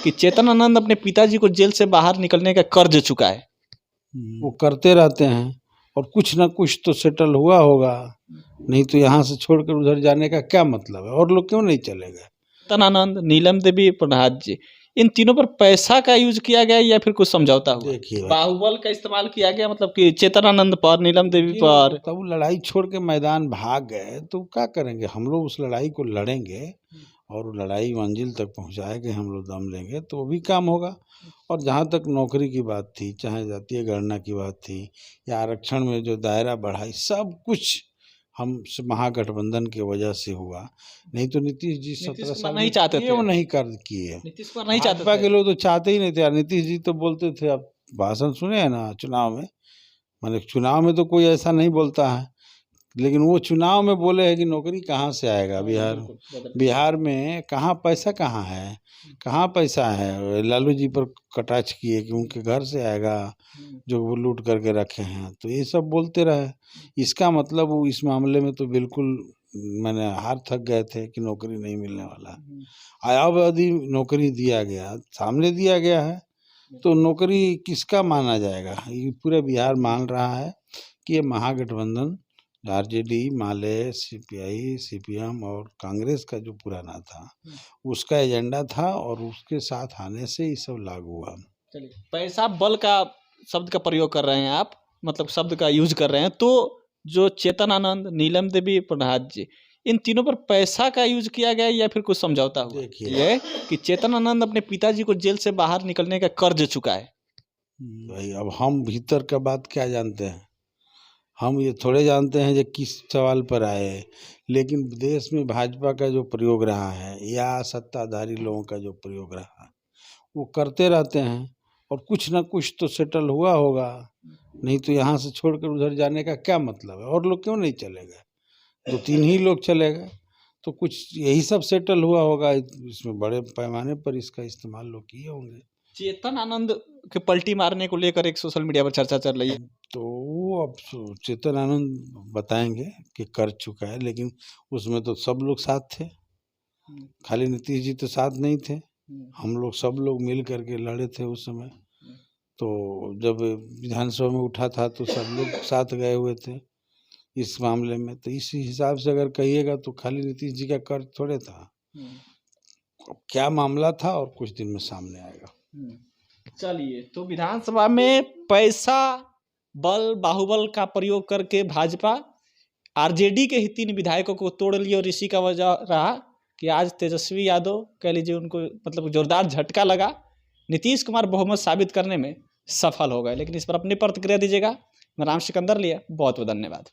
कि चेतन आनंद अपने पिताजी को जेल से बाहर निकलने का कर्ज चुकाए। वो करते रहते हैं और कुछ ना कुछ तो सेटल हुआ होगा, नहीं तो यहाँ से छोड़कर उधर जाने का क्या मतलब है, और लोग क्यों नहीं चले गए। चेतन आनंद, नीलम देवी, प्रहलाद जी, इन तीनों पर पैसा का यूज किया गया या फिर कुछ समझौता हुआ? देखिए बाहुबल का इस्तेमाल किया गया, मतलब कि चेतन आनंद पर, नीलम देवी पर। तब वो लड़ाई छोड़ के मैदान भाग गए तो क्या करेंगे, हम लोग उस लड़ाई को लड़ेंगे और वो लड़ाई मंजिल तक पहुंचाएंगे, हम लोग दम लेंगे तो वो भी काम होगा। और जहाँ तक नौकरी की बात थी, चाहे जातीय गणना की बात थी या आरक्षण में जो दायरा बढ़ाई, सब कुछ हम महागठबंधन की वजह से हुआ। नहीं तो नीतीश जी 17 साल नहीं चाहते थे, वो नहीं कर किए। नीतीश कुमार नहीं चाहते भाजपा थे। के लोग तो चाहते ही नहीं थे यार। नीतीश जी तो बोलते थे, आप भाषण सुने हैं ना चुनाव में, माने चुनाव में तो कोई ऐसा नहीं बोलता है, लेकिन वो चुनाव में बोले हैं कि नौकरी कहाँ से आएगा, बिहार में कहाँ पैसा, कहाँ है, कहाँ पैसा है। लालू जी पर कटाक्ष किए कि उनके घर से आएगा जो वो लूट करके रखे हैं, तो ये सब बोलते रहे। इसका मतलब वो इस मामले में तो बिल्कुल मैंने हार थक गए थे कि नौकरी नहीं मिलने वाला। अब यदि नौकरी दिया गया, सामने दिया गया है, तो नौकरी किसका माना जाएगा। ये पूरे बिहार मान रहा है कि ये महागठबंधन आरजेडी, माले, सीपीआई, सीपीएम और कांग्रेस का जो पुराना था उसका एजेंडा था, और उसके साथ आने से ये सब लागू हुआ। चलिए, पैसा बल का शब्द का प्रयोग कर रहे हैं आप, मतलब शब्द का यूज कर रहे हैं, तो जो चेतन आनंद, नीलम देवी, प्रहलाद जी, इन तीनों पर पैसा का यूज किया गया या फिर कुछ समझौता हुआ? देखिए कि चेतन आनंद अपने पिताजी को जेल से बाहर निकलने का कर्ज चुकाए। भाई अब हम भीतर का बात क्या जानते हैं, हम ये थोड़े जानते हैं जो किस सवाल पर आए। लेकिन देश में भाजपा का जो प्रयोग रहा है या सत्ताधारी लोगों का जो प्रयोग रहा, वो करते रहते हैं और कुछ ना कुछ तो सेटल हुआ होगा, नहीं तो यहाँ से छोड़कर उधर जाने का क्या मतलब है, और लोग क्यों नहीं चले गए। 2-3 ही लोग चले गए, तो कुछ यही सब सेटल हुआ होगा। इसमें बड़े पैमाने पर इसका इस्तेमाल लोग किए होंगे। चेतन आनंद के पलटी मारने को लेकर एक सोशल मीडिया पर चर्चा चल रही है, तो अब चेतन आनंद बताएंगे कि कर चुका है, लेकिन उसमें तो सब लोग साथ थे, खाली नीतीश जी तो साथ नहीं थे। हम लोग सब लोग मिल करके लड़े थे उस समय। तो जब विधानसभा में उठा था तो सब लोग साथ गए हुए थे इस मामले में। तो इस हिसाब से अगर कहिएगा तो खाली नीतीश जी का कर्ज थोड़े था। अब क्या मामला था और कुछ दिन में सामने आएगा। चलिए, तो विधानसभा में पैसा, बल, बाहुबल का प्रयोग करके भाजपा आरजेडी के ही 3 विधायकों को तोड़ लिया, और इसी का वजह रहा कि आज तेजस्वी यादव, कह लीजिए, उनको मतलब जोरदार झटका लगा। नीतीश कुमार बहुमत साबित करने में सफल हो गए। लेकिन इस पर अपनी प्रतिक्रिया दीजिएगा। मैं राम सिकंदर लिया, बहुत बहुत धन्यवाद।